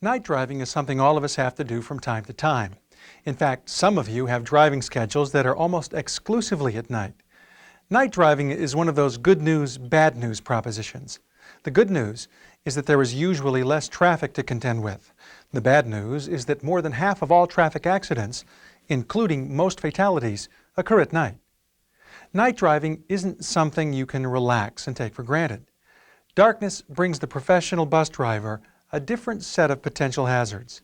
Night driving is something all of us have to do from time to time. In fact, some of you have driving schedules that are almost exclusively at night. Night driving is one of those good news, bad news propositions. The good news is that there is usually less traffic to contend with. The bad news is that more than half of all traffic accidents, including most fatalities, occur at night. Night driving isn't something you can relax and take for granted. Darkness brings the professional bus driver a different set of potential hazards.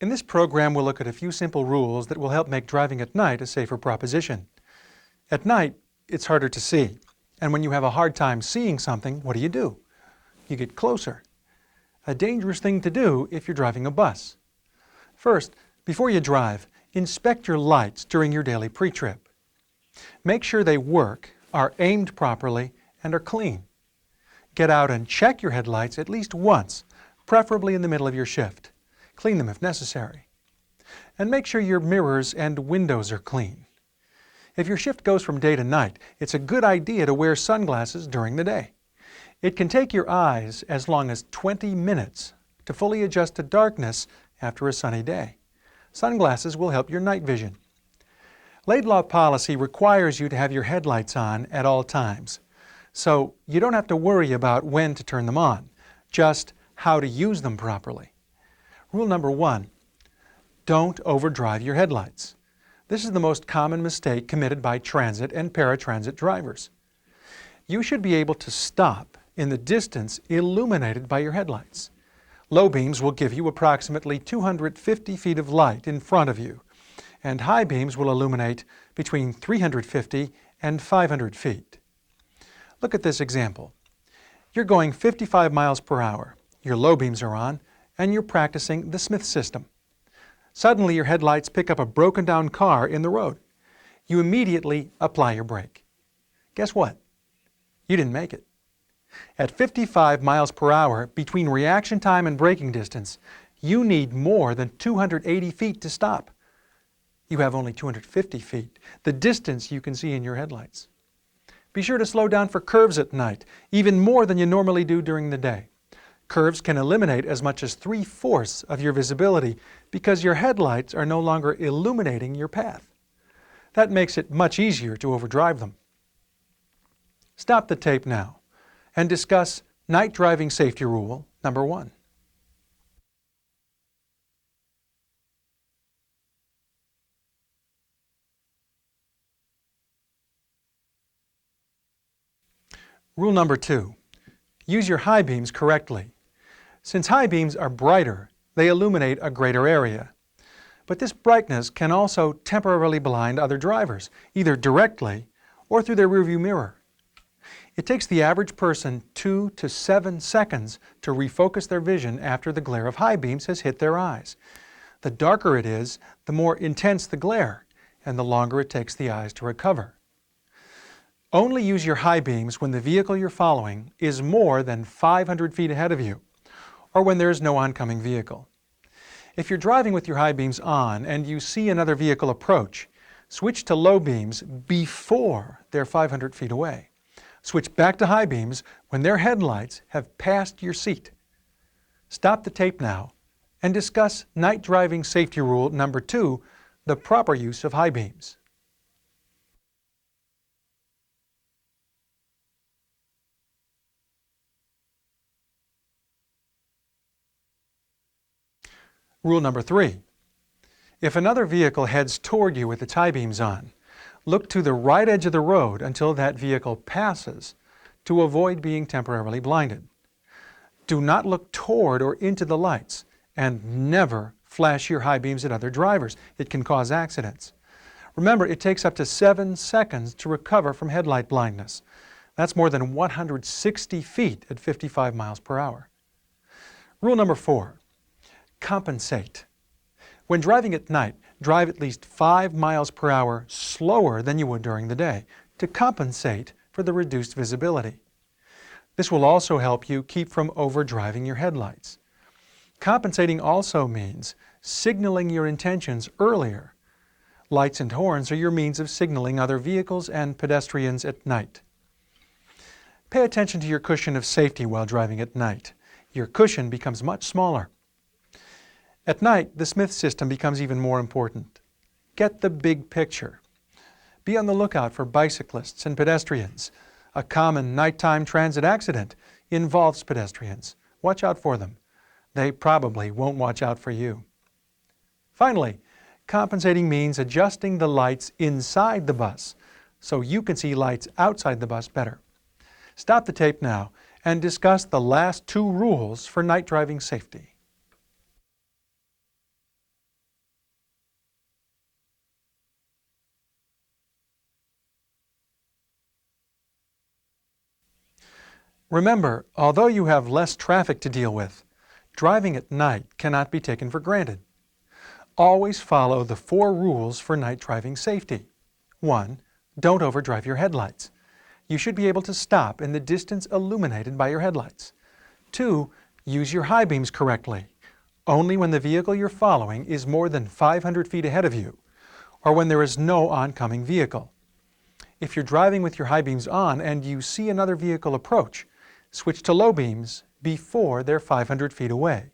In this program, we'll look at a few simple rules that will help make driving at night a safer proposition. At night, it's harder to see, and when you have a hard time seeing something, what do? You get closer. A dangerous thing to do if you're driving a bus. First, before you drive, inspect your lights during your daily pre-trip. Make sure they work, are aimed properly, and are clean. Get out and check your headlights at least once, preferably in the middle of your shift. Clean them if necessary. And make sure your mirrors and windows are clean. If your shift goes from day to night, it's a good idea to wear sunglasses during the day. It can take your eyes as long as 20 minutes to fully adjust to darkness after a sunny day. Sunglasses will help your night vision. Laidlaw policy requires you to have your headlights on at all times, so you don't have to worry about when to turn them on, just how to use them properly. Rule number 1, don't overdrive your headlights. This is the most common mistake committed by transit and paratransit drivers. You should be able to stop in the distance illuminated by your headlights. Low beams will give you approximately 250 feet of light in front of you, and high beams will illuminate between 350 and 500 feet. Look at this example. You're going 55 miles per hour, your low beams are on, and you're practicing the Smith system. Suddenly your headlights pick up a broken down car in the road. You immediately apply your brake. Guess what? You didn't make it. At 55 miles per hour, between reaction time and braking distance, you need more than 280 feet to stop. You have only 250 feet, the distance you can see in your headlights. Be sure to slow down for curves at night, even more than you normally do during the day. Curves can eliminate as much as 3/4 of your visibility because your headlights are no longer illuminating your path. That makes it much easier to overdrive them. Stop the tape now and discuss night driving safety rule number 1. Rule number 2, use your high beams correctly. Since high beams are brighter, they illuminate a greater area. But this brightness can also temporarily blind other drivers, either directly or through their rearview mirror. It takes the average person 2 to 7 seconds to refocus their vision after the glare of high beams has hit their eyes. The darker it is, the more intense the glare, and the longer it takes the eyes to recover. Only use your high beams when the vehicle you're following is more than 500 feet ahead of you, or when there is no oncoming vehicle. If you're driving with your high beams on and you see another vehicle approach, switch to low beams before they're 500 feet away. Switch back to high beams when their headlights have passed your seat. Stop the tape now and discuss night driving safety rule number 2, the proper use of high beams. Rule number 3, if another vehicle heads toward you with its high beams on, look to the right edge of the road until that vehicle passes to avoid being temporarily blinded. Do not look toward or into the lights, and never flash your high beams at other drivers. It can cause accidents. Remember, it takes up to 7 seconds to recover from headlight blindness. That's more than 160 feet at 55 miles per hour. Rule number 4, compensate. When driving at night, drive at least 5 miles per hour slower than you would during the day to compensate for the reduced visibility. This will also help you keep from overdriving your headlights. Compensating also means signaling your intentions earlier. Lights and horns are your means of signaling other vehicles and pedestrians at night. Pay attention to your cushion of safety while driving at night. Your cushion becomes much smaller. At night, the Smith system becomes even more important. Get the big picture. Be on the lookout for bicyclists and pedestrians. A common nighttime transit accident involves pedestrians. Watch out for them. They probably won't watch out for you. Finally, compensating means adjusting the lights inside the bus so you can see lights outside the bus better. Stop the tape now and discuss the last two rules for night driving safety. Remember, although you have less traffic to deal with, driving at night cannot be taken for granted. Always follow the 4 rules for night driving safety. 1. Don't overdrive your headlights. You should be able to stop in the distance illuminated by your headlights. 2. Use your high beams correctly, only when the vehicle you're following is more than 500 feet ahead of you, or when there is no oncoming vehicle. If you're driving with your high beams on and you see another vehicle approach, switch to low beams before they're 500 feet away.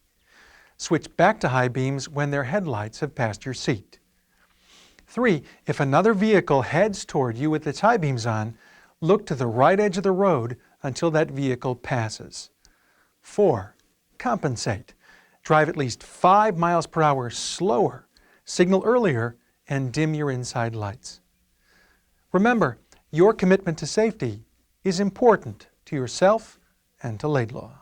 Switch back to high beams when their headlights have passed your seat. 3. If another vehicle heads toward you with its high beams on, look to the right edge of the road until that vehicle passes. 4. Compensate. Drive at least 5 miles per hour slower, signal earlier, and dim your inside lights. Remember, your commitment to safety is important to yourself and to Laidlaw.